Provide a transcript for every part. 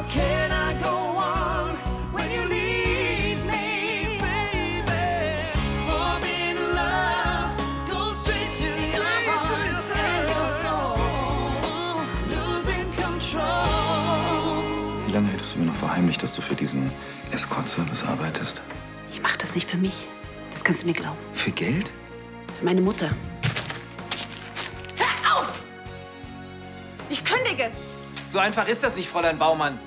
How can I go on when you leave me, baby? Falling in love goes straight to your heart and your soul, losing control. Wie lange hättest du mir noch verheimlicht, dass du für diesen Escort-Service arbeitest? Ich mach das nicht für mich. Das kannst du mir glauben. Für Geld? Für meine Mutter. Hör auf! Ich kündige! So einfach ist das nicht, Fräulein Baumann.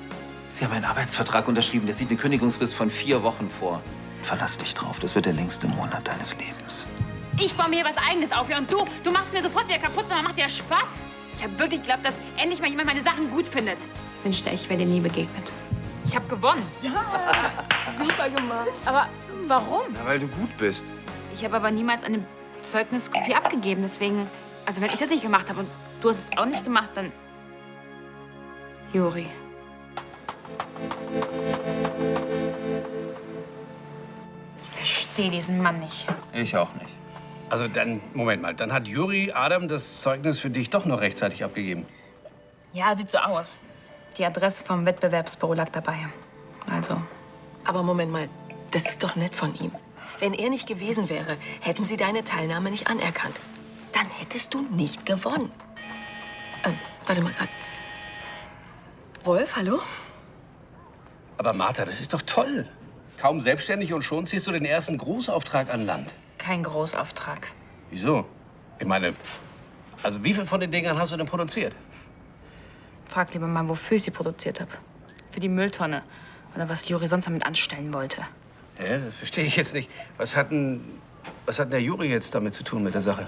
Sie haben einen Arbeitsvertrag unterschrieben, der sieht eine Kündigungsfrist von 4 Wochen vor. Verlass dich drauf, das wird der längste Monat deines Lebens. Ich baue mir was Eigenes auf, ja, und du machst mir sofort wieder kaputt, sondern macht dir ja Spaß. Ich habe wirklich geglaubt, dass endlich mal jemand meine Sachen gut findet. Ich wünschte, ich wäre dir nie begegnet. Ich habe gewonnen. Ja, super gemacht. Aber warum? Na, weil du gut bist. Ich habe aber niemals eine Zeugniskopie abgegeben, deswegen... Also wenn ich das nicht gemacht habe und du hast es auch nicht gemacht, dann... Juri. Ich verstehe diesen Mann nicht. Ich auch nicht. Also dann, Moment mal, dann hat Juri Adam das Zeugnis für dich doch noch rechtzeitig abgegeben. Ja, sieht so aus. Die Adresse vom Wettbewerbsbüro lag dabei. Also... Aber Moment mal, das ist doch nett von ihm. Wenn er nicht gewesen wäre, hätten sie deine Teilnahme nicht anerkannt. Dann hättest du nicht gewonnen. Warte mal grad. Wolf, hallo? Aber Martha, das ist doch toll. Kaum selbstständig und schon ziehst du den ersten Großauftrag an Land. Kein Großauftrag. Wieso? Ich meine, also wie viel von den Dingern hast du denn produziert? Frag lieber mal, wofür ich sie produziert habe. Für die Mülltonne. Oder was Juri sonst damit anstellen wollte. Ja, das verstehe ich jetzt nicht. Was hat denn der Juri jetzt damit zu tun mit der Sache?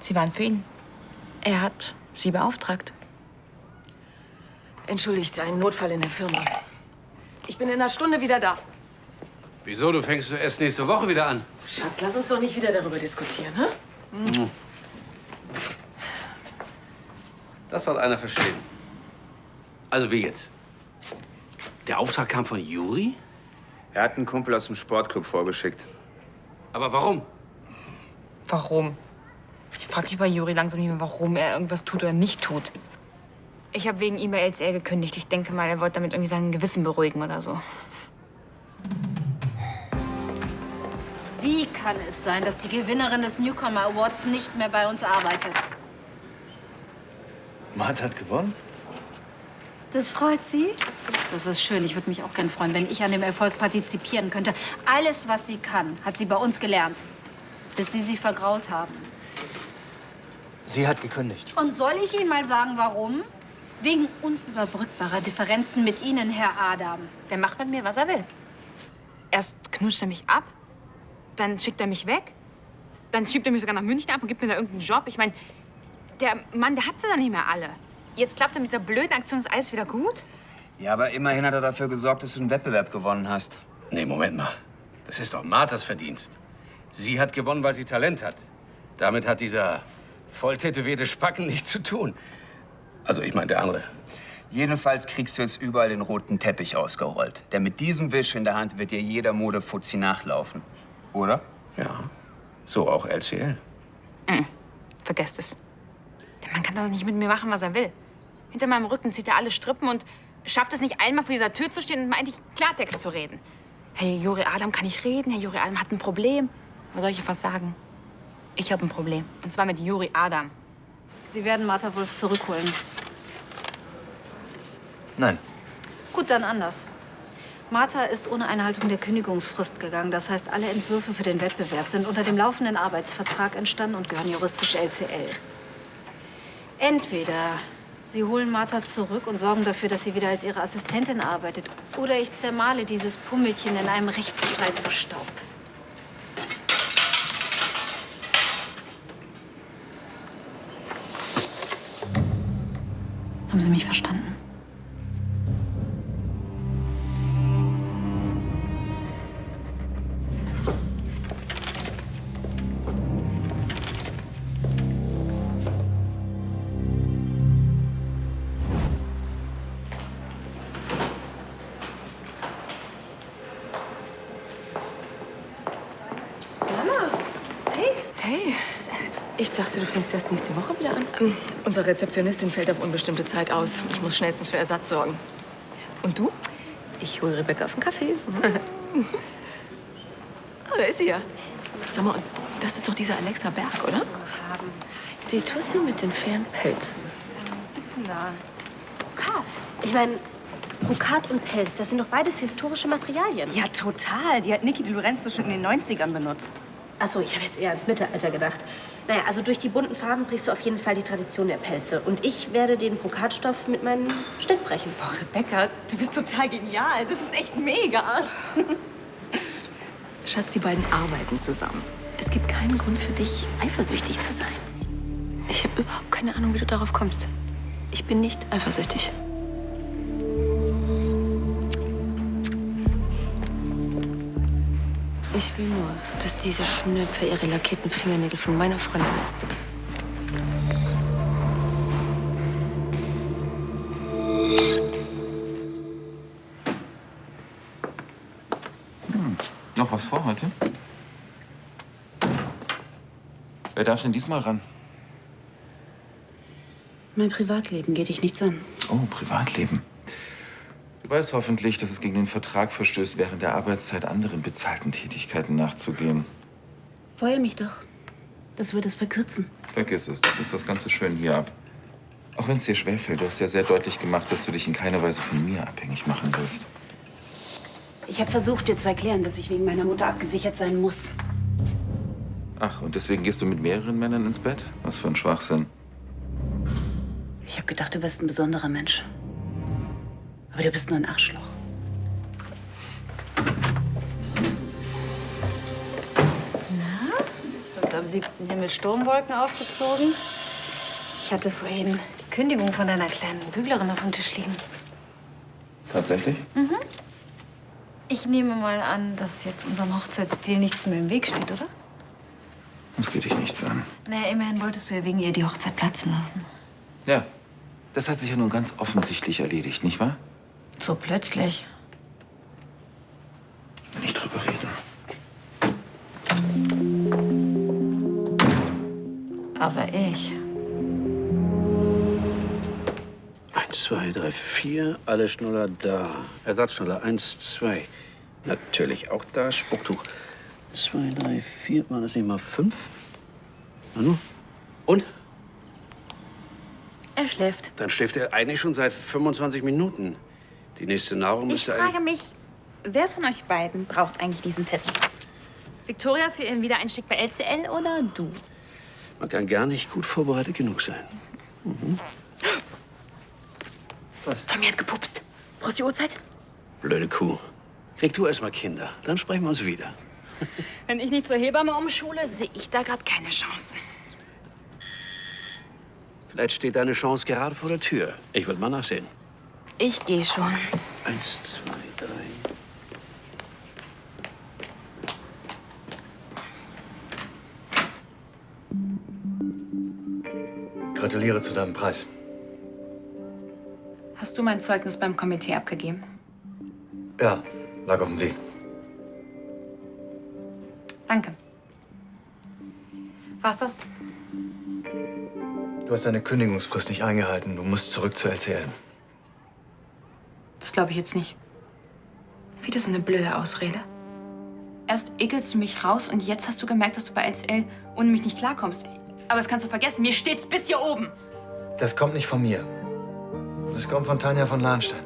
Sie waren für ihn. Er hat sie beauftragt. Entschuldigt, ein Notfall in der Firma. Ich bin in einer Stunde wieder da. Wieso? Du fängst erst nächste Woche wieder an. Schatz, lass uns doch nicht wieder darüber diskutieren, hä? Das soll einer verstehen. Also wie jetzt? Der Auftrag kam von Juri? Er hat einen Kumpel aus dem Sportclub vorgeschickt. Aber warum? Warum? Ich frage mich bei Juri langsam nicht mehr, warum er irgendwas tut oder nicht tut. Ich habe wegen ihm bei LCL gekündigt. Ich denke mal, er wollte damit irgendwie sein Gewissen beruhigen oder so. Wie kann es sein, dass die Gewinnerin des Newcomer Awards nicht mehr bei uns arbeitet? Martha hat gewonnen? Das freut Sie? Das ist schön. Ich würde mich auch gern freuen, wenn ich an dem Erfolg partizipieren könnte. Alles, was sie kann, hat sie bei uns gelernt. Bis Sie sie vergrault haben. Sie hat gekündigt. Und soll ich Ihnen mal sagen, warum? Wegen unüberbrückbarer Differenzen mit Ihnen, Herr Adam. Der macht mit mir, was er will. Erst knuscht er mich ab, dann schickt er mich weg, dann schiebt er mich sogar nach München ab und gibt mir da irgendeinen Job. Ich meine, der Mann, der hat sie dann nicht mehr alle. Jetzt klappt er mit dieser blöden Aktion, ist alles wieder gut? Ja, aber immerhin hat er dafür gesorgt, dass du den Wettbewerb gewonnen hast. Nee, Moment mal. Das ist doch Marthas Verdienst. Sie hat gewonnen, weil sie Talent hat. Damit hat dieser voll tätowierte Spacken nichts zu tun. Also, ich meine, der andere. Jedenfalls kriegst du jetzt überall den roten Teppich ausgerollt. Denn mit diesem Wisch in der Hand wird dir jeder Modefuzzi nachlaufen. Oder? Ja, so auch LCL. Vergesst es. Der Mann kann doch nicht mit mir machen, was er will. Hinter meinem Rücken zieht er alle Strippen und schafft es nicht einmal vor dieser Tür zu stehen und mal endlich Klartext zu reden. Herr Juri Adam kann nicht reden, Herr Juri Adam hat ein Problem. Was soll ich was sagen? Ich habe ein Problem. Und zwar mit Juri Adam. Sie werden Martha Wolf zurückholen. Nein. Gut, dann anders. Martha ist ohne Einhaltung der Kündigungsfrist gegangen. Das heißt, alle Entwürfe für den Wettbewerb sind unter dem laufenden Arbeitsvertrag entstanden und gehören juristisch LCL. Entweder Sie holen Martha zurück und sorgen dafür, dass sie wieder als Ihre Assistentin arbeitet. Oder ich zermahle dieses Pummelchen in einem Rechtsstreit zu Staub. Haben Sie mich verstanden? dachte, du fängst erst nächste Woche wieder an. Unsere Rezeptionistin fällt auf unbestimmte Zeit aus. Ich muss schnellstens für Ersatz sorgen. Und du? Ich hole Rebecca auf einen Kaffee. Da ist sie ja. Sag mal, das ist doch diese Alexa Berg, oder? Die Tussi mit den fairen Pelzen. Was gibt's denn da? Brokat. Ich meine, Brokat und Pelz, das sind doch beides historische Materialien. Ja, total. Die hat Niki di Lorenzo schon in den 90ern benutzt. Achso, ich habe jetzt eher ans Mittelalter gedacht. Naja, also durch die bunten Farben brichst du auf jeden Fall die Tradition der Pelze. Und ich werde den Brokatstoff mit meinem Schnitt brechen. Boah, Rebecca, du bist total genial. Das ist echt mega. Schatz, die beiden arbeiten zusammen. Es gibt keinen Grund für dich, eifersüchtig zu sein. Ich habe überhaupt keine Ahnung, wie du darauf kommst. Ich bin nicht eifersüchtig. Ich will nur, dass diese Schnöpfe ihre lackierten Fingernägel von meiner Freundin lässt. Noch was vor heute? Wer darf denn diesmal ran? Mein Privatleben geht dich nichts an. Oh, Privatleben. Du weißt hoffentlich, dass es gegen den Vertrag verstößt, während der Arbeitszeit anderen bezahlten Tätigkeiten nachzugehen. Feuer mich doch. Das würde es verkürzen. Vergiss es, das ist das Ganze schön hier ab. Auch wenn es dir schwerfällt, du hast ja sehr deutlich gemacht, dass du dich in keiner Weise von mir abhängig machen willst. Ich habe versucht, dir zu erklären, dass ich wegen meiner Mutter abgesichert sein muss. Ach, und deswegen gehst du mit mehreren Männern ins Bett? Was für ein Schwachsinn. Ich habe gedacht, du wärst ein besonderer Mensch. Aber du bist nur ein Arschloch. Sind am 7. Himmel Sturmwolken aufgezogen? Ich hatte vorhin die Kündigung von deiner kleinen Büglerin auf dem Tisch liegen. Tatsächlich? Ich nehme mal an, dass jetzt unserem Hochzeitsstil nichts mehr im Weg steht, oder? Das geht dich nichts an. Naja, immerhin wolltest du ja wegen ihr die Hochzeit platzen lassen. Ja, das hat sich ja nun ganz offensichtlich erledigt, nicht wahr? So plötzlich. Ich will nicht drüber reden. Aber ich. 1, 2, 3, 4, alle Schnuller da. Ersatzschnuller 1, 2. Natürlich auch da. Spucktuch. 2, 3, 4. War das nicht mal 5? Nanu? Und? Er schläft. Dann schläft er eigentlich schon seit 25 Minuten. Die nächste Nahrung Ich müsste frage eigentlich... mich, wer von euch beiden braucht eigentlich diesen Test? Victoria für ihren Wiedereinstieg bei LCL oder du? Man kann gar nicht gut vorbereitet genug sein. Tommy hat gepupst. Brauchst du die Uhrzeit? Blöde Kuh. Krieg du erst mal Kinder, dann sprechen wir uns wieder. Wenn ich nicht zur Hebamme umschule, sehe ich da gerade keine Chance. Vielleicht steht deine Chance gerade vor der Tür. Ich will mal nachsehen. Ich gehe schon. 1, 2, 3. Gratuliere zu deinem Preis. Hast du mein Zeugnis beim Komitee abgegeben? Ja, lag auf dem Weg. Danke. War's das? Du hast deine Kündigungsfrist nicht eingehalten. Du musst zurück zur LCL. Das glaube ich jetzt nicht. Wieder so eine blöde Ausrede. Erst ekelst du mich raus und jetzt hast du gemerkt, dass du bei LCL ohne mich nicht klarkommst. Aber das kannst du vergessen. Mir steht's bis hier oben. Das kommt nicht von mir. Das kommt von Tanja von Lahnstein.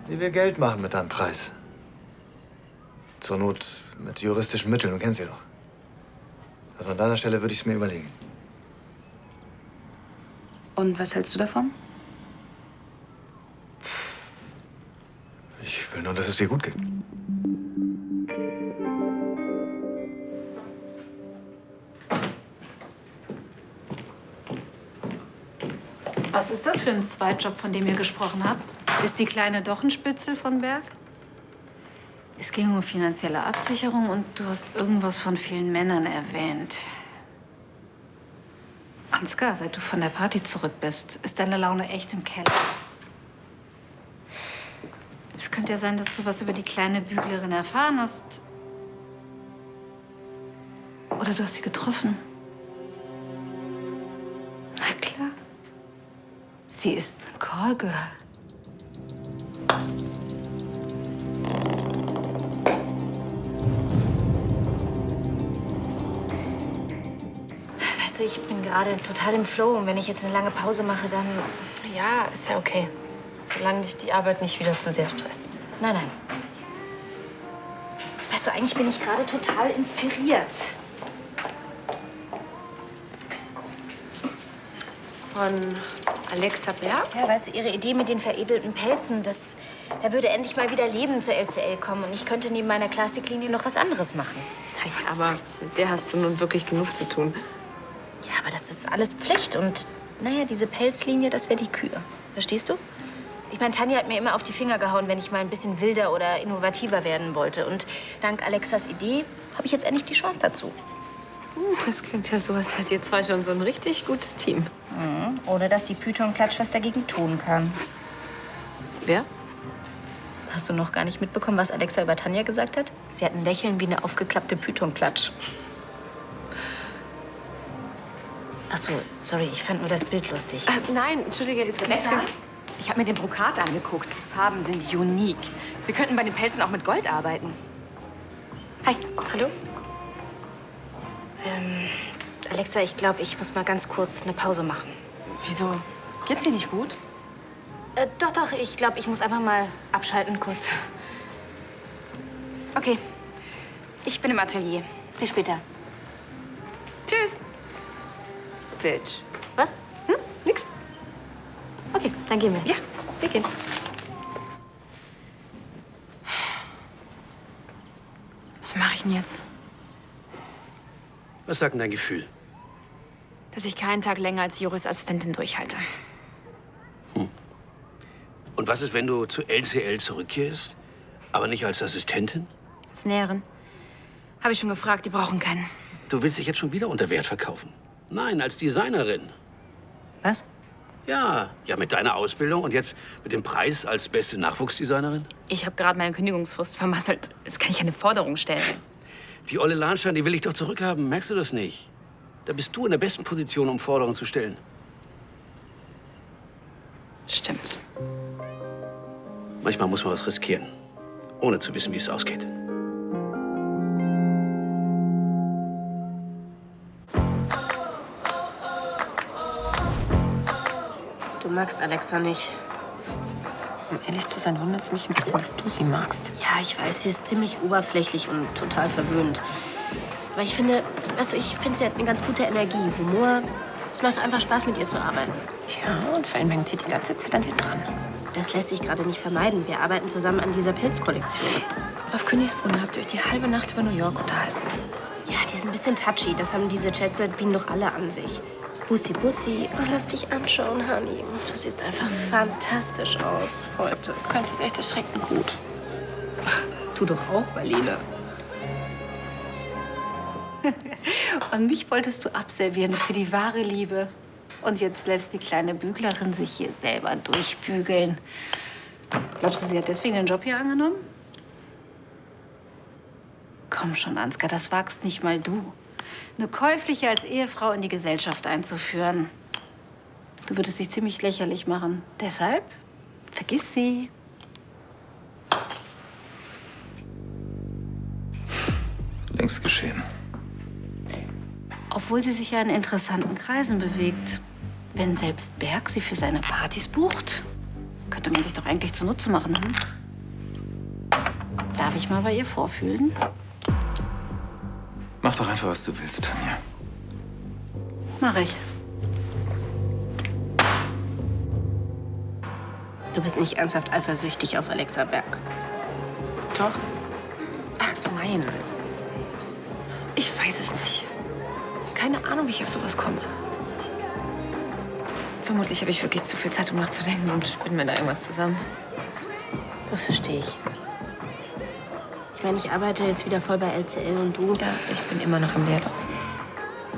Die will Geld machen mit deinem Preis. Zur Not mit juristischen Mitteln, du kennst sie doch. Also an deiner Stelle würde ich es mir überlegen. Und was hältst du davon? Ich will nur, dass es dir gut geht. Was ist das für ein Zweitjob, von dem ihr gesprochen habt? Ist die Kleine doch ein Spitzel von Berg? Es ging um finanzielle Absicherung und du hast irgendwas von vielen Männern erwähnt. Ansgar, seit du von der Party zurück bist, ist deine Laune echt im Keller. Es könnte ja sein, dass du was über die kleine Büglerin erfahren hast. Oder du hast sie getroffen. Na klar. Sie ist ein Callgirl. Weißt du, ich bin gerade total im Flow. Und wenn ich jetzt eine lange Pause mache, dann... Ja, ist ja okay. Solange dich die Arbeit nicht wieder zu sehr stresst. Nein, nein. Weißt du, eigentlich bin ich gerade total inspiriert. Von Alexa Berg? Ja, weißt du, ihre Idee mit den veredelten Pelzen, da würde endlich mal wieder Leben zur LCL kommen. Und ich könnte neben meiner Klassiklinie noch was anderes machen. Ja, aber mit der hast du nun wirklich genug zu tun. Ja, aber das ist alles Pflicht. Und naja, diese Pelzlinie, das wäre die Kür. Verstehst du? Ich meine, Tanja hat mir immer auf die Finger gehauen, wenn ich mal ein bisschen wilder oder innovativer werden wollte. Und dank Alexas Idee habe ich jetzt endlich die Chance dazu. Das klingt ja so, als wärt ihr zwei schon so ein richtig gutes Team. Mhm. Ohne dass die Python-Klatsch was dagegen tun kann. Wer? Hast du noch gar nicht mitbekommen, was Alexa über Tanja gesagt hat? Sie hat ein Lächeln wie eine aufgeklappte Python-Klatsch. Ach so, sorry, ich fand nur das Bild lustig. Ach, nein, entschuldige, es geht gar nicht. Ich habe mir den Brokat angeguckt. Die Farben sind unique. Wir könnten bei den Pelzen auch mit Gold arbeiten. Hi. Hallo? Alexa, ich glaube, ich muss mal ganz kurz eine Pause machen. Wieso? Geht's dir nicht gut? Doch, ich glaube, ich muss einfach mal abschalten kurz. Okay. Ich bin im Atelier. Bis später. Tschüss. Bitch. Was? Nix. Okay, dann gehen wir. Ja, wir gehen. Was mache ich denn jetzt? Was sagt denn dein Gefühl? Dass ich keinen Tag länger als Joris Assistentin durchhalte. Und was ist, wenn du zu LCL zurückkehrst, aber nicht als Assistentin? Als Näherin. Habe ich schon gefragt, die brauchen keinen. Du willst dich jetzt schon wieder unter Wert verkaufen? Nein, als Designerin. Was? Ja, mit deiner Ausbildung und jetzt mit dem Preis als beste Nachwuchsdesignerin? Ich habe gerade meine Kündigungsfrist vermasselt. Das kann ich eine Forderung stellen. Die Olle Lahnstein, die will ich doch zurückhaben. Merkst du das nicht? Da bist du in der besten Position, um Forderungen zu stellen. Stimmt. Manchmal muss man was riskieren, ohne zu wissen, wie es ausgeht. Du magst Alexa nicht. Um ehrlich zu sein, wundert es mich ein bisschen, dass du sie magst. Ja, ich weiß, sie ist ziemlich oberflächlich und total verwöhnt. Aber ich finde, weißt du, sie hat eine ganz gute Energie, Humor. Es macht einfach Spaß, mit ihr zu arbeiten. Tja, und vor allem zieht die ganze Zeit an dir dran. Das lässt sich gerade nicht vermeiden. Wir arbeiten zusammen an dieser Pilzkollektion. Auf Königsbrunn habt ihr euch die halbe Nacht über New York unterhalten. Ja, die ist ein bisschen touchy. Das haben diese Jet-Set-Bienen doch alle an sich. Bussi, Bussi. Oh, lass dich anschauen, Honey. Das sieht einfach fantastisch aus heute. Du kannst es echt erschreckend gut. Du doch auch, Berliner. Und mich wolltest du abservieren für die wahre Liebe. Und jetzt lässt die kleine Büglerin sich hier selber durchbügeln. Glaubst du, sie hat deswegen den Job hier angenommen? Komm schon, Ansgar, das wagst nicht mal du. Eine Käufliche als Ehefrau in die Gesellschaft einzuführen. Du würdest dich ziemlich lächerlich machen. Deshalb, vergiss sie. Längst geschehen. Obwohl sie sich ja in interessanten Kreisen bewegt. Wenn selbst Berg sie für seine Partys bucht, könnte man sich doch eigentlich zunutze machen. Hm? Darf ich mal bei ihr vorfühlen? Mach doch einfach, was du willst, Tanja. Mach ich. Du bist nicht ernsthaft eifersüchtig auf Alexa Berg. Doch. Ach, nein. Ich weiß es nicht. Keine Ahnung, wie ich auf sowas komme. Vermutlich habe ich wirklich zu viel Zeit, um nachzudenken und spinnen mir da irgendwas zusammen. Das verstehe ich. Ich meine, ich arbeite jetzt wieder voll bei LCL und du? Ja, ich bin immer noch im Leerlauf.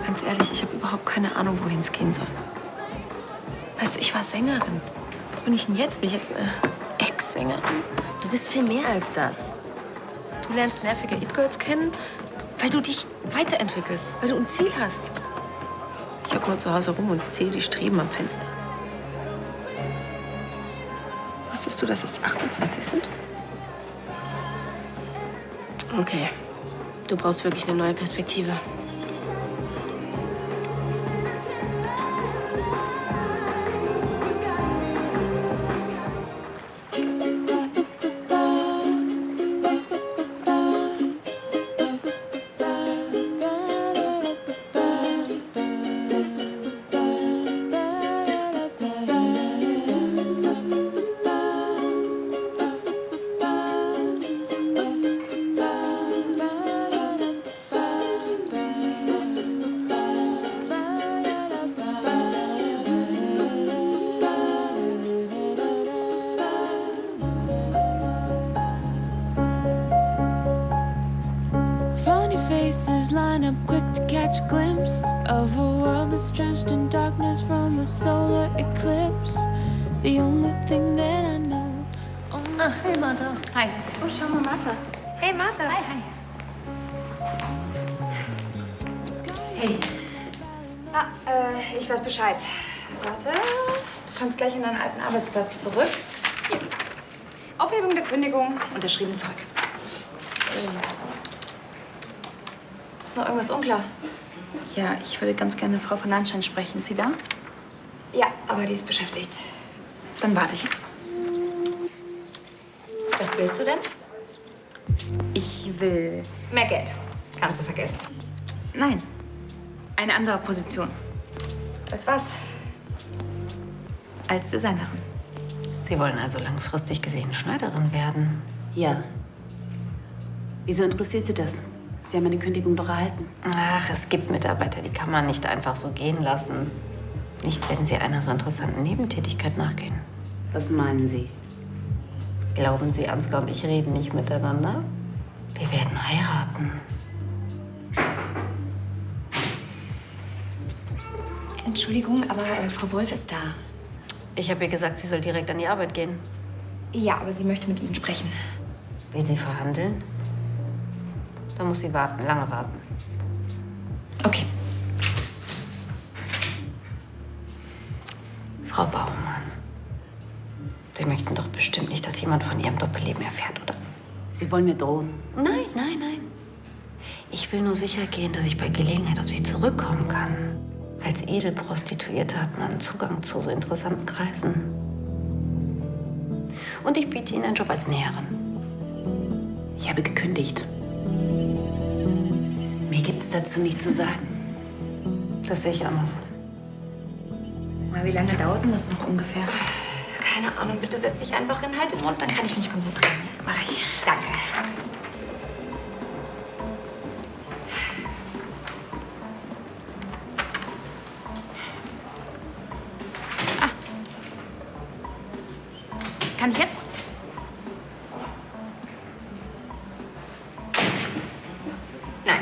Ganz ehrlich, ich habe überhaupt keine Ahnung, wohin es gehen soll. Weißt du, ich war Sängerin. Was bin ich denn jetzt? Bin ich jetzt eine Ex-Sängerin? Du bist viel mehr als das. Du lernst nervige It-Girls kennen, Weil du dich weiterentwickelst, weil du ein Ziel hast. Ich hocke nur zu Hause rum und zähle die Streben am Fenster. Wusstest du, dass es 28 sind? Okay. Du brauchst wirklich eine neue Perspektive. Funny faces line up quick to catch a glimpse of a world that's drenched in darkness from a solar eclipse. The only thing that I know. Hey, Martha. Hi. Oh, schau mal, Martha. Hey, Martha. Hi, hi. Hey. Ich weiß Bescheid. Warte. Du kannst gleich in deinen alten Arbeitsplatz zurück. Hier. Aufhebung der Kündigung. Unterschrieben zurück. Ist noch irgendwas unklar? Ja, ich würde ganz gerne Frau von Landschein sprechen. Ist sie da? Ja, aber die ist beschäftigt. Dann warte ich. Was willst du denn? Ich will... Mehr Geld. Kannst du vergessen. Nein. Eine andere Position. Als was? Als Designerin. Sie wollen also langfristig gesehen Schneiderin werden? Ja. Wieso interessiert Sie das? Sie haben meine Kündigung doch erhalten. Ach, es gibt Mitarbeiter, die kann man nicht einfach so gehen lassen. Nicht, wenn sie einer so interessanten Nebentätigkeit nachgehen. Was meinen Sie? Glauben Sie, Ansgar und ich reden nicht miteinander? Wir werden heiraten. Entschuldigung, aber Frau Wolf ist da. Ich habe ihr gesagt, sie soll direkt an die Arbeit gehen. Ja, aber sie möchte mit Ihnen sprechen. Will sie verhandeln? Dann muss sie warten, lange warten. Okay. Frau Baumann, Sie möchten doch bestimmt nicht, dass jemand von Ihrem Doppelleben erfährt, oder? Sie wollen mir drohen? Nein, nein, nein. Ich will nur sicher gehen, dass ich bei Gelegenheit auf Sie zurückkommen kann. Als Edelprostituierte hat man Zugang zu so interessanten Kreisen. Und ich biete Ihnen einen Job als Näherin. Ich habe gekündigt. Mir gibt es dazu nichts zu sagen. Das sehe ich anders. Na, wie lange dauert denn das noch ungefähr? Keine Ahnung, bitte setz dich einfach hin, halt den Mund, dann kann ich mich konzentrieren. Mach ich. Danke. Kann ich jetzt? Nein.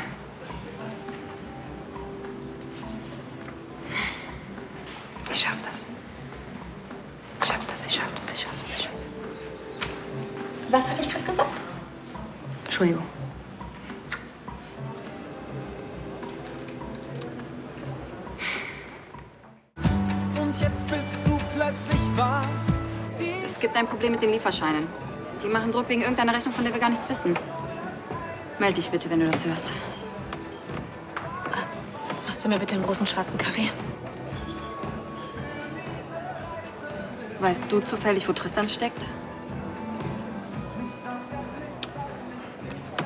Ich schaff das. Ich schaff das, ich schaff das, ich schaff das. Ich schaff das. Was habe ich gerade gesagt? Entschuldigung. Und jetzt bist du plötzlich wahr. Es gibt ein Problem mit den Lieferscheinen. Die machen Druck wegen irgendeiner Rechnung, von der wir gar nichts wissen. Meld dich bitte, wenn du das hörst. Machst du mir bitte einen großen schwarzen Kaffee? Weißt du zufällig, wo Tristan steckt?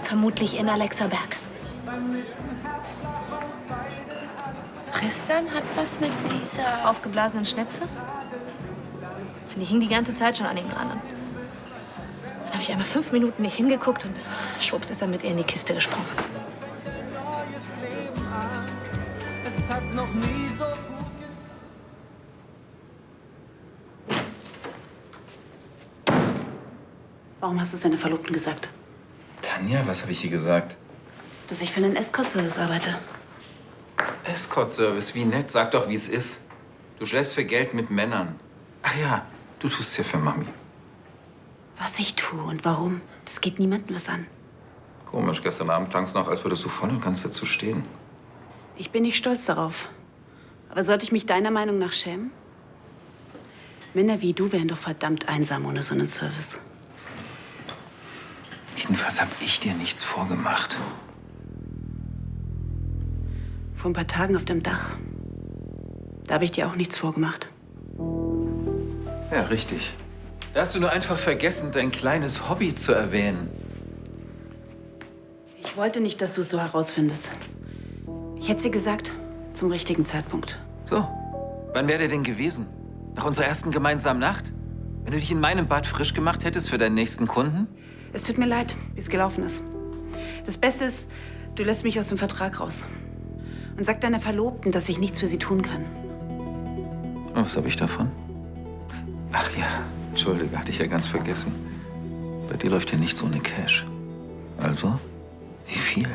Vermutlich in Alexa Berg. Tristan hat was mit dieser aufgeblasenen Schnepfe? Die hing die ganze Zeit schon an ihm dran. Dann habe ich einmal 5 Minuten nicht hingeguckt und schwupps ist er mit ihr in die Kiste gesprungen. Neues Leben an. Es hat noch nie so gut Warum hast du es deiner Verlobten gesagt? Tanja, was habe ich ihr gesagt? Dass ich für einen Escort-Service arbeite. Escort-Service, wie nett. Sag doch, wie es ist. Du schläfst für Geld mit Männern. Ach ja, du tust es ja für Mami. Was ich tue und warum, das geht niemandem was an. Komisch, gestern Abend klang es noch, als würdest du voll und ganz dazu stehen. Ich bin nicht stolz darauf. Aber sollte ich mich deiner Meinung nach schämen? Männer wie du wären doch verdammt einsam ohne so einen Service. Jedenfalls habe ich dir nichts vorgemacht. Vor ein paar Tagen auf dem Dach. Da habe ich dir auch nichts vorgemacht. Ja, richtig. Da hast du nur einfach vergessen, dein kleines Hobby zu erwähnen. Ich wollte nicht, dass du es so herausfindest. Ich hätte sie gesagt, zum richtigen Zeitpunkt. So, wann wäre der denn gewesen? Nach unserer ersten gemeinsamen Nacht? Wenn du dich in meinem Bad frisch gemacht hättest für deinen nächsten Kunden? Es tut mir leid, wie es gelaufen ist. Das Beste ist, du lässt mich aus dem Vertrag raus. Und sag deiner Verlobten, dass ich nichts für sie tun kann. Und was habe ich davon? Ach ja, Entschuldige, hatte ich ja ganz vergessen. Bei dir läuft ja nichts ohne Cash. Also, wie viel?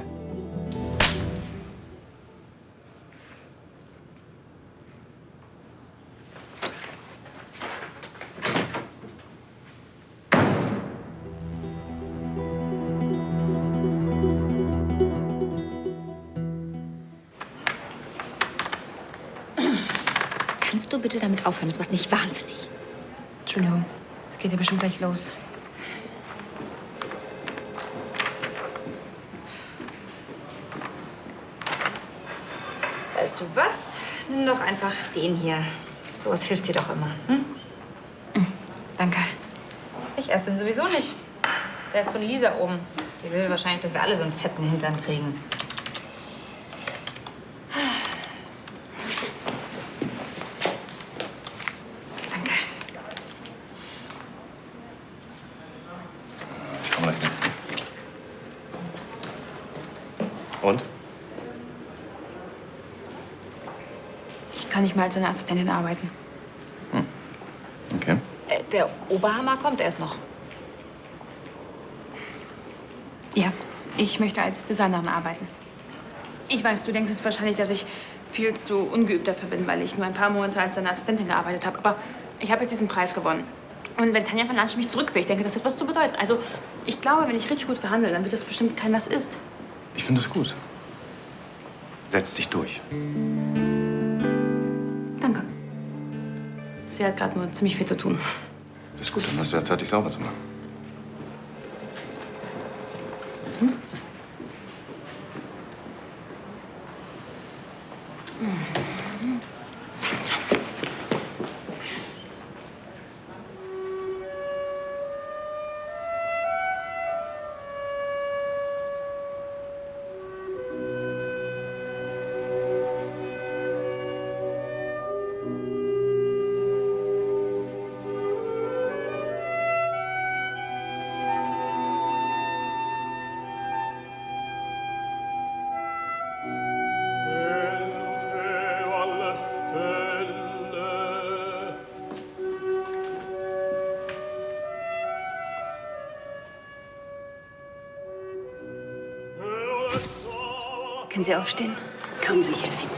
Kannst du bitte damit aufhören? Das macht mich wahnsinnig. Entschuldigung, es geht ja bestimmt gleich los. Weißt du was? Nimm doch einfach den hier. Sowas hilft dir doch immer. Hm? Danke. Ich esse ihn sowieso nicht. Der ist von Lisa oben. Die will wahrscheinlich, dass wir alle so einen fetten Hintern kriegen. Ich komme gleich mit. Und? Ich kann nicht mehr als seine Assistentin arbeiten. Okay. Der Oberhammer kommt erst noch. Ja, ich möchte als Designerin arbeiten. Ich weiß, du denkst jetzt wahrscheinlich, dass ich viel zu ungeübt dafür bin, weil ich nur ein paar Monate als seine Assistentin gearbeitet habe. Aber ich habe jetzt diesen Preis gewonnen. Und wenn Tanja von Lansch mich zurück will, ich denke, das hat was zu bedeuten. Also, ich glaube, wenn ich richtig gut verhandle, dann wird das bestimmt kein Was ist. Ich finde es gut. Setz dich durch. Danke. Sie hat gerade nur ziemlich viel zu tun. Ist gut, dann hast du ja Zeit, dich sauber zu machen. Können Sie aufstehen? Kommen Sie, ich helfe Ihnen.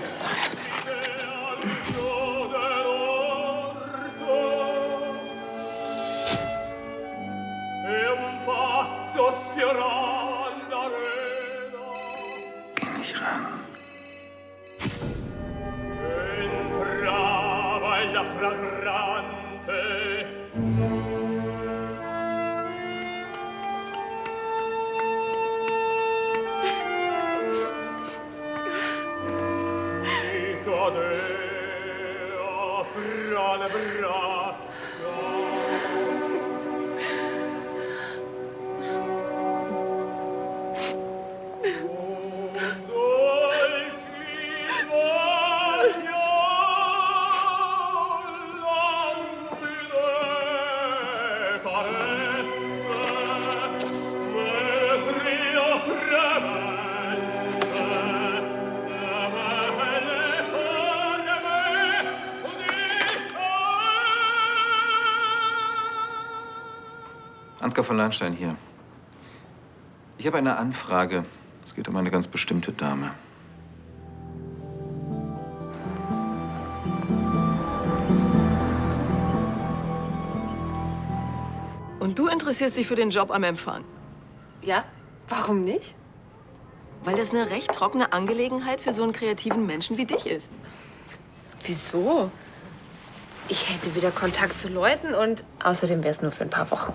Geh nicht ran. Ansgar von Lahnstein hier. Ich habe eine Anfrage. Es geht um eine ganz bestimmte Dame. Und du interessierst dich für den Job am Empfang? Ja, Warum nicht? Weil das eine recht trockene Angelegenheit für so einen kreativen Menschen wie dich ist. Wieso? Ich hätte wieder Kontakt zu Leuten und außerdem wäre es nur für ein paar Wochen.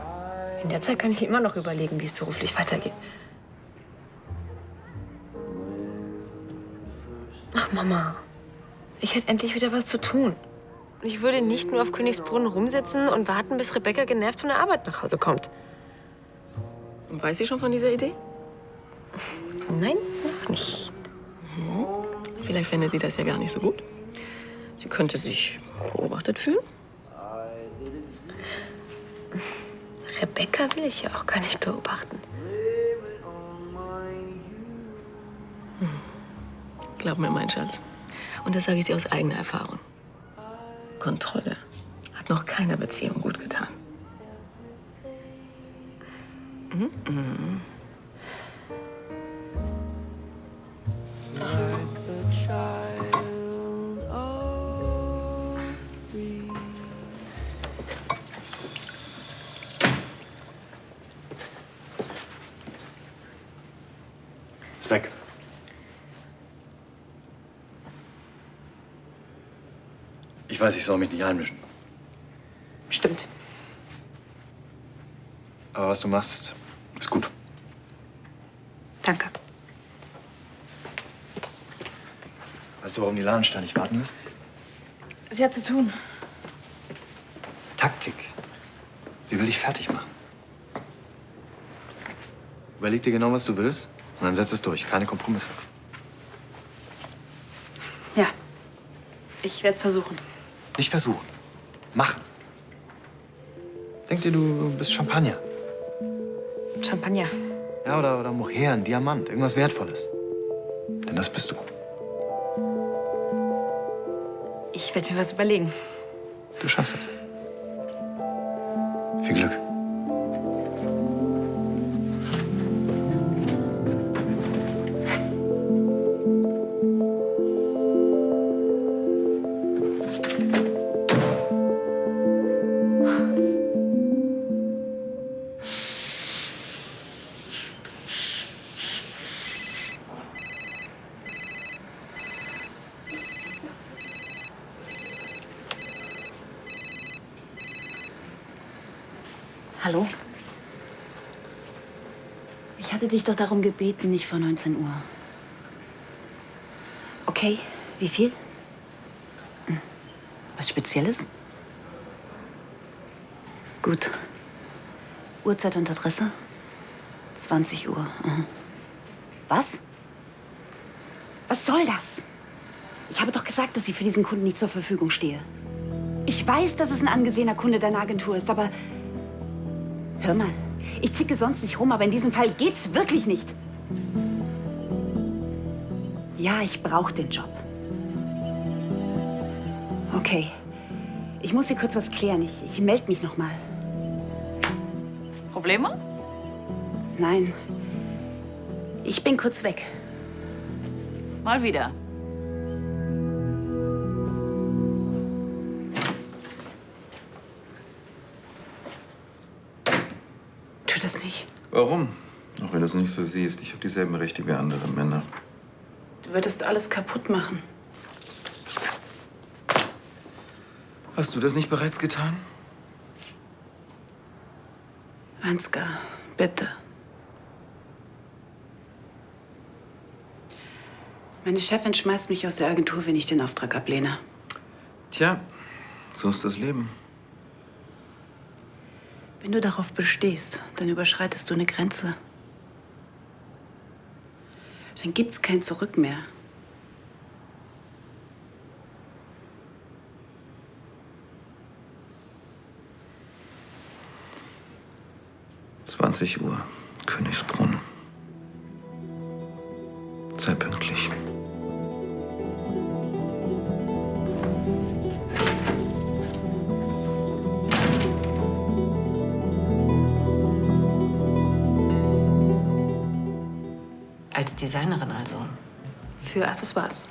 In der Zeit kann ich immer noch überlegen, wie es beruflich weitergeht. Ach, Mama. Ich hätte endlich wieder was zu tun. Und ich würde nicht nur auf Königsbrunn rumsitzen und warten, bis Rebecca genervt von der Arbeit nach Hause kommt. Und weiß sie schon von dieser Idee? Nein, noch nicht. Vielleicht fände sie das ja gar nicht so gut. Sie könnte sich beobachtet fühlen. Rebecca will ich ja auch gar nicht beobachten. Glaub mir, mein Schatz. Und das sage ich dir aus eigener Erfahrung. Kontrolle hat noch keiner Beziehung gut getan. Ist weg. Ich weiß, ich soll mich nicht einmischen. Stimmt. Aber was du machst, ist gut. Danke. Weißt du, warum die Ladenstein nicht warten lässt? Sie hat zu tun. Taktik. Sie will dich fertig machen. Überleg dir genau, was du willst, und dann setz es durch. Keine Kompromisse. Ja. Ich werde es versuchen. Nicht versuchen. Machen. Denk dir, du bist Champagner. Champagner. Ja, oder Moher, ein Diamant. Irgendwas Wertvolles. Denn das bist du. Ich werde mir was überlegen. Du schaffst es. Viel Glück. Hallo? Ich hatte dich doch darum gebeten, nicht vor 19 Uhr. Okay, wie viel? Was Spezielles? Gut. Uhrzeit und Adresse? 20 Uhr. Mhm. Was? Was soll das? Ich habe doch gesagt, dass ich für diesen Kunden nicht zur Verfügung stehe. Ich weiß, dass es ein angesehener Kunde deiner Agentur ist, aber... Hör mal, ich zicke sonst nicht rum, aber in diesem Fall geht's wirklich nicht. Ja, ich brauche den Job. Okay. Ich muss hier kurz was klären. Ich melde mich noch mal. Probleme? Nein. Ich bin kurz weg. Mal wieder. Tu das nicht. Warum? Auch wenn du es nicht so siehst. Ich habe dieselben Rechte wie andere Männer. Du würdest alles kaputt machen. Hast du das nicht bereits getan? Ansgar, bitte. Meine Chefin schmeißt mich aus der Agentur, wenn ich den Auftrag ablehne. Tja, so ist das Leben. Wenn du darauf bestehst, dann überschreitest du eine Grenze. Dann gibt's kein Zurück mehr. Uhr, Königsbrunn. Sei pünktlich. Als Designerin also? Für Accessoires.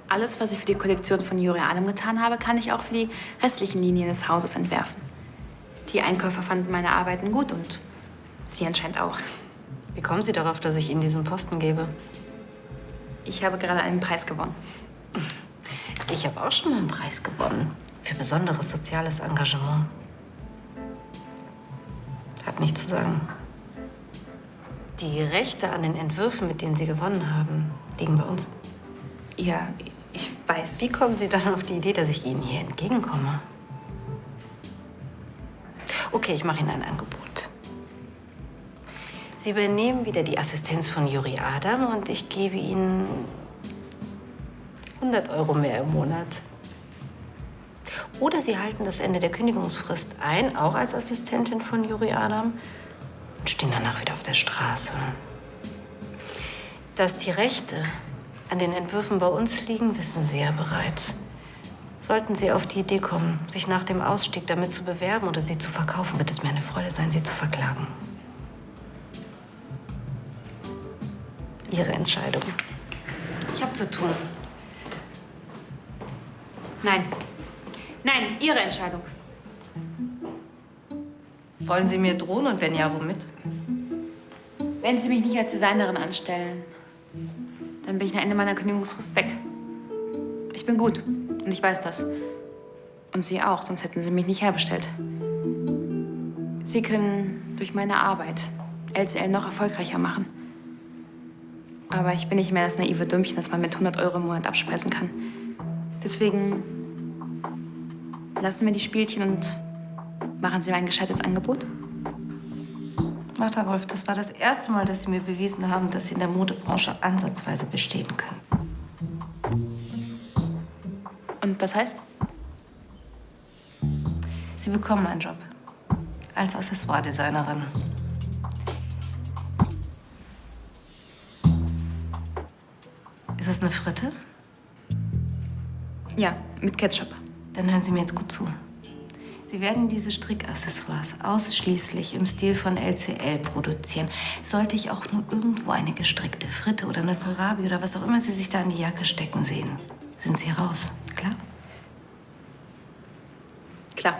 Alles, was ich für die Kollektion von Juri Adam getan habe, kann ich auch für die restlichen Linien des Hauses entwerfen. Die Einkäufer fanden meine Arbeiten gut und sie anscheinend auch. Wie kommen Sie darauf, dass ich Ihnen diesen Posten gebe? Ich habe gerade einen Preis gewonnen. Ich habe auch schon mal einen Preis gewonnen. Für besonderes soziales Engagement. Hat nichts zu sagen. Die Rechte an den Entwürfen, mit denen Sie gewonnen haben, liegen bei uns. Ja, ich weiß. Wie kommen Sie dann auf die Idee, dass ich Ihnen hier entgegenkomme? Okay, ich mache Ihnen ein Angebot. Sie übernehmen wieder die Assistenz von Juri Adam und ich gebe Ihnen 100 € mehr im Monat. Oder Sie halten das Ende der Kündigungsfrist ein, auch als Assistentin von Juri Adam, und stehen danach wieder auf der Straße. Dass die Rechte an den Entwürfen bei uns liegen, wissen Sie ja bereits. Sollten Sie auf die Idee kommen, sich nach dem Ausstieg damit zu bewerben oder sie zu verkaufen, wird es mir eine Freude sein, Sie zu verklagen. Ihre Entscheidung. Ich habe zu tun. Nein. Nein, Ihre Entscheidung. Wollen Sie mir drohen und wenn ja, womit? Wenn Sie mich nicht als Designerin anstellen, dann bin ich nach Ende meiner Kündigungsfrist weg. Ich bin gut und ich weiß das. Und Sie auch, sonst hätten Sie mich nicht herbestellt. Sie können durch meine Arbeit LCL noch erfolgreicher machen. Aber ich bin nicht mehr das naive Dümmchen, das man mit 100 € im Monat abspeisen kann. Deswegen lassen wir die Spielchen und machen Sie mir ein gescheites Angebot. Martha Wolf, das war das erste Mal, dass Sie mir bewiesen haben, dass Sie in der Modebranche ansatzweise bestehen können. Und das heißt? Sie bekommen einen Job als Accessoire-Designerin. Ist das eine Fritte? Ja, mit Ketchup. Dann hören Sie mir jetzt gut zu. Sie werden diese Strickaccessoires ausschließlich im Stil von LCL produzieren. Sollte ich auch nur irgendwo eine gestrickte Fritte oder eine Kohlrabi oder was auch immer Sie sich da in die Jacke stecken sehen, sind Sie raus. Klar? Klar.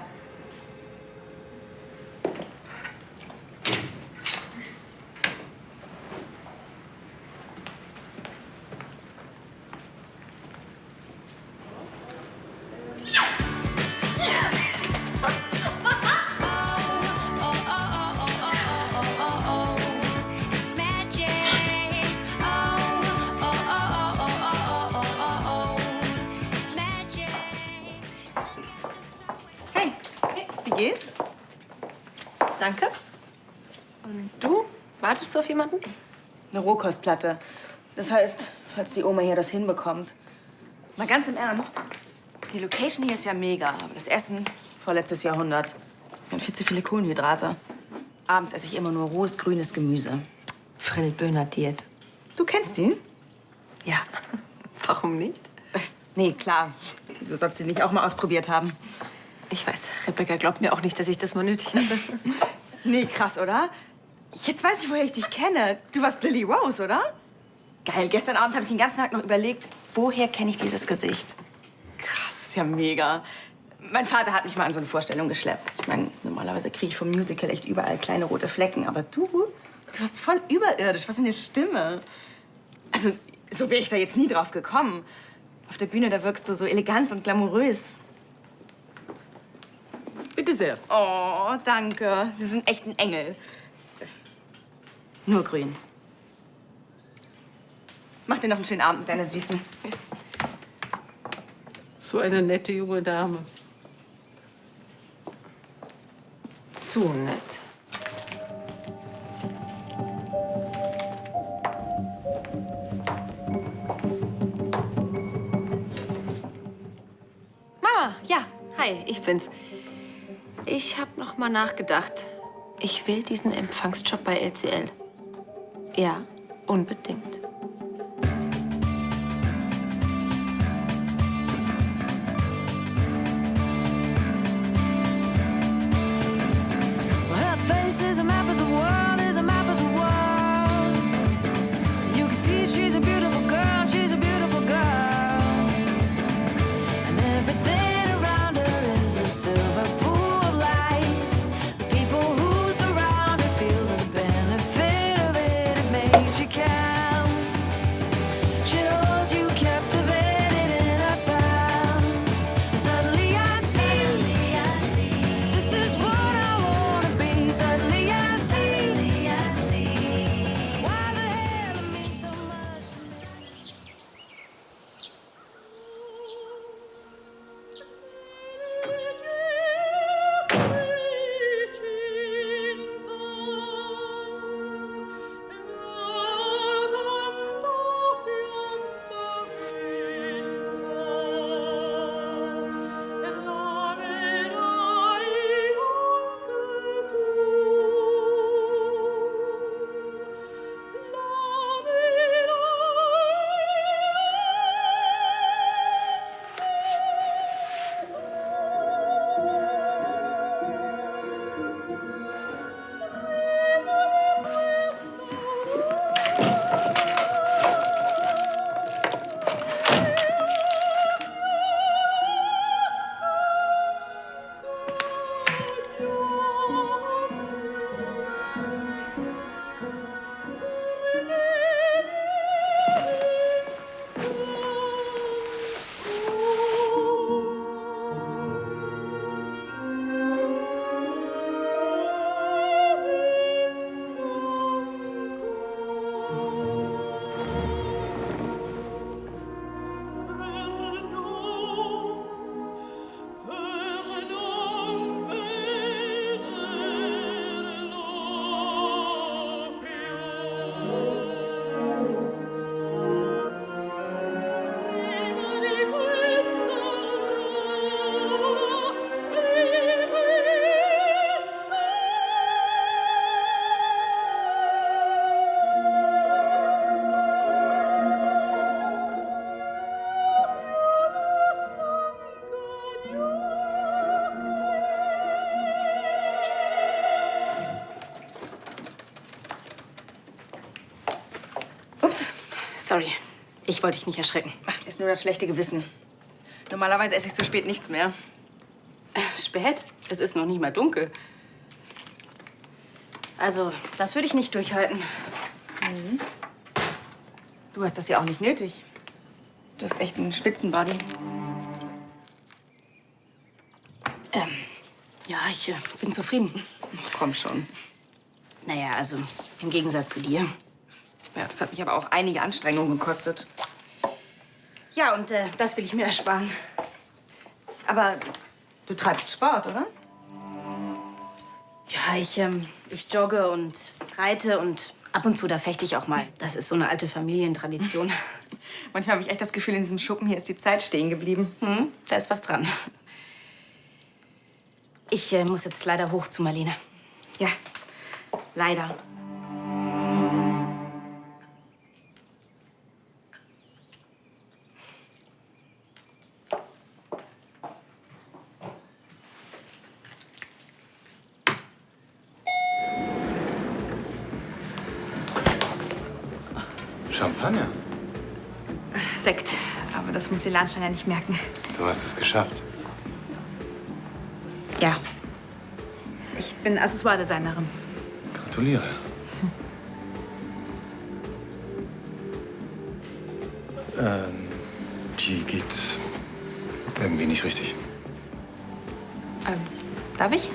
Wie geht's? Danke. Und du? Wartest du auf jemanden? Eine Rohkostplatte. Das heißt, falls die Oma hier das hinbekommt. Mal ganz im Ernst. Die Location hier ist ja mega, aber das Essen vorletztes Jahrhundert. Und viel zu viele Kohlenhydrate. Abends esse ich immer nur rohes, grünes Gemüse. Frill-Böhner-Diät. Du kennst die? Ja. Warum nicht? Nee, klar. Wieso sollst du die nicht auch mal ausprobiert haben? Ich weiß, Rebecca glaubt mir auch nicht, dass ich das mal nötig hatte. Nee, krass, oder? Jetzt weiß ich, woher ich dich kenne. Du warst Lily Rose, oder? Geil, gestern Abend habe ich den ganzen Tag noch überlegt, woher kenne ich dieses Gesicht? Krass, ist ja mega. Mein Vater hat mich mal an so eine Vorstellung geschleppt. Ich meine, normalerweise kriege ich vom Musical echt überall kleine rote Flecken. Aber du warst voll überirdisch. Was für eine Stimme. Also, so wäre ich da jetzt nie drauf gekommen. Auf der Bühne, da wirkst du so elegant und glamourös. Bitte sehr. Oh, danke. Sie sind echt ein Engel. Nur grün. Mach dir noch einen schönen Abend mit deiner Süßen. So eine nette junge Dame. Zu nett. Mama, ja, hi, ich bin's. Ich habe noch mal nachgedacht. Ich will diesen Empfangsjob bei LCL. Ja, unbedingt. Her face is a map of the world, is a map of the world. You can see she's a beautiful girl, she's a beautiful girl. And everything around her is a silver pool of light. The people who surround her feel the benefit of it Sorry, ich wollte dich nicht erschrecken. Ach, ist nur das schlechte Gewissen. Normalerweise esse ich so spät nichts mehr. Spät? Es ist noch nicht mal dunkel. Also, das würde ich nicht durchhalten. Du hast das ja auch nicht nötig. Du hast echt einen Spitzenbody. Ja, ich bin zufrieden. Komm schon. Naja, also im Gegensatz zu dir. Ja, das hat mich aber auch einige Anstrengungen gekostet. Ja, und das will ich mir ersparen. Aber du treibst Sport, oder? Ja, ich jogge und reite und ab und zu, da fechte ich auch mal. Das ist so eine alte Familientradition. Manchmal habe ich echt das Gefühl, in diesem Schuppen hier ist die Zeit stehen geblieben. Da ist was dran. Ich muss jetzt leider hoch zu Marlene. Ja, leider. Champagner? Sekt. Aber das muss die Lahnstein ja nicht merken. Du hast es geschafft. Ja. Ich bin Accessoire-Designerin. Gratuliere. Die geht irgendwie nicht richtig. Darf ich?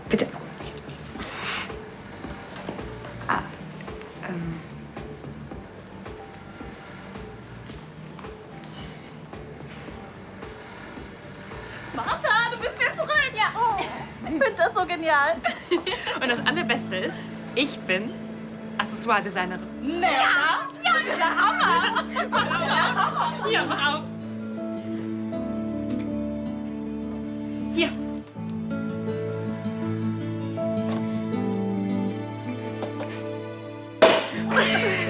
Bitte. Martha, du bist wieder zurück! Ja. Ich finde das so genial. Und das Allerbeste ist, ich bin Accessoire-Designerin. Nee, ja, das ist ja der Hammer. Hier, mach auf. Hier.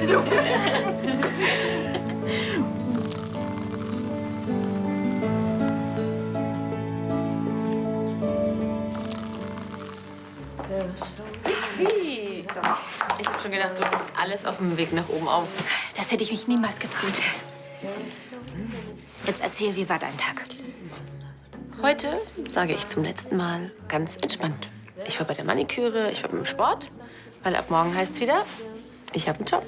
So. Ich habe schon gedacht, du bist alles auf dem Weg nach oben auf. Das hätte ich mich niemals getraut. Jetzt erzähl, wie war dein Tag? Heute sage ich zum letzten Mal ganz entspannt. Ich war bei der Maniküre, ich war beim Sport, weil ab morgen heißt's wieder, ich habe einen Job.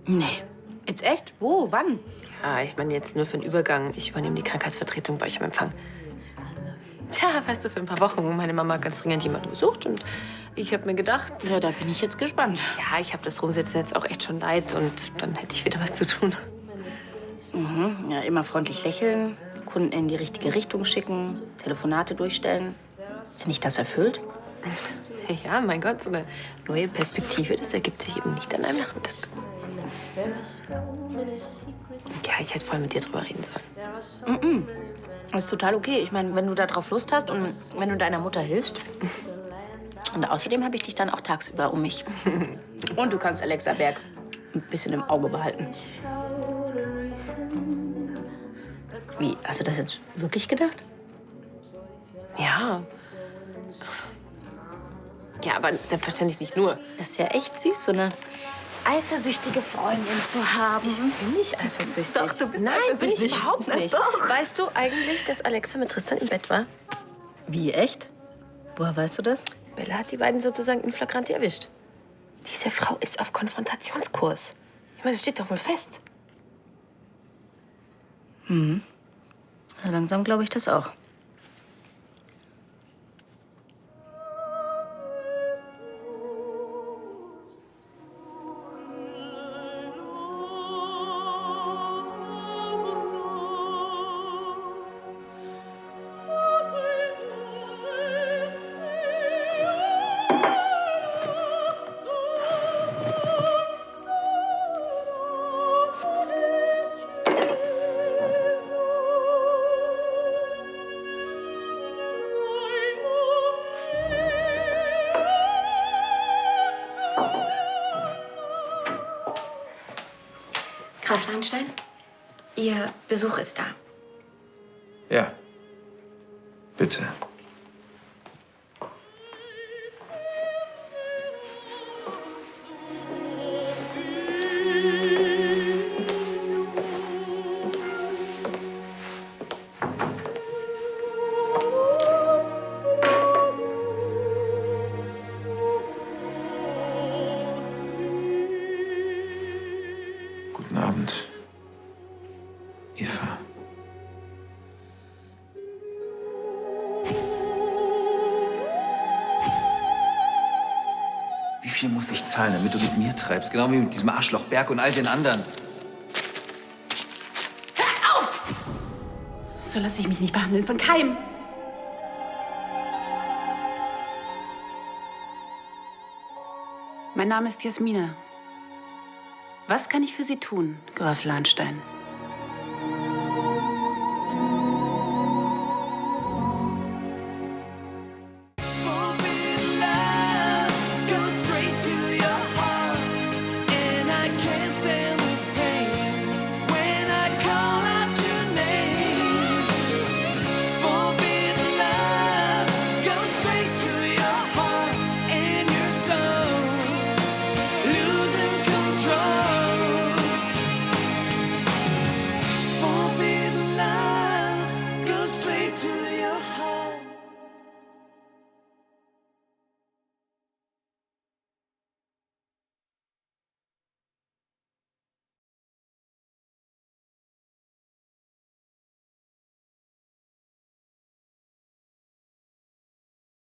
Nee. Jetzt echt? Wo? Wann? Ja, ich meine jetzt nur für den Übergang. Ich übernehme die Krankheitsvertretung bei euch im Empfang. Tja, weißt du, für ein paar Wochen. Meine Mama hat ganz dringend jemanden besucht und ich habe mir gedacht... Ja, da bin ich jetzt gespannt. Ja, ich habe das Rumsitzen jetzt auch echt schon leid und dann hätte ich wieder was zu tun. Mhm. Ja, immer freundlich lächeln, Kunden in die richtige Richtung schicken, Telefonate durchstellen. Wenn dich das erfüllt? Ja, mein Gott, so eine neue Perspektive, das ergibt sich eben nicht an einem Nachmittag. Ja, ich hätte voll mit dir drüber reden sollen. Das ist total okay. Ich meine, wenn du da drauf Lust hast und wenn du deiner Mutter hilfst. Und außerdem habe ich dich dann auch tagsüber um mich. Und du kannst Alexa Berg ein bisschen im Auge behalten. Wie, hast du das jetzt wirklich gedacht? Ja. Ja, aber selbstverständlich nicht nur. Das ist ja echt süß, so eine eifersüchtige Freundin zu haben. Ich bin nicht eifersüchtig. Doch, du bist Nein, eifersüchtig. bin ich überhaupt Na nicht. doch. Weißt du eigentlich, dass Alexa mit Tristan im Bett war? Wie, echt? Woher weißt du das? Bella hat die beiden sozusagen in flagranti erwischt. Diese Frau ist auf Konfrontationskurs. Ich meine, das steht doch wohl fest. Mhm. So langsam glaube ich das auch. Graf Lahnstein, Ihr Besuch ist da. Ja. Bitte. Guten Abend, Eva. Wie viel muss ich zahlen, damit du mit mir treibst? Genau wie mit diesem Arschloch Berg und all den anderen. Hör auf! So lasse ich mich nicht behandeln von keinem. Mein Name ist Jasmina. Was kann ich für Sie tun, Graf Lahnstein? Forbidden love goes straight to your heart, and I can't stand the pain when I call out your name. Forbidden love goes straight to your heart and your soul, losing control. Forbidden love goes straight to your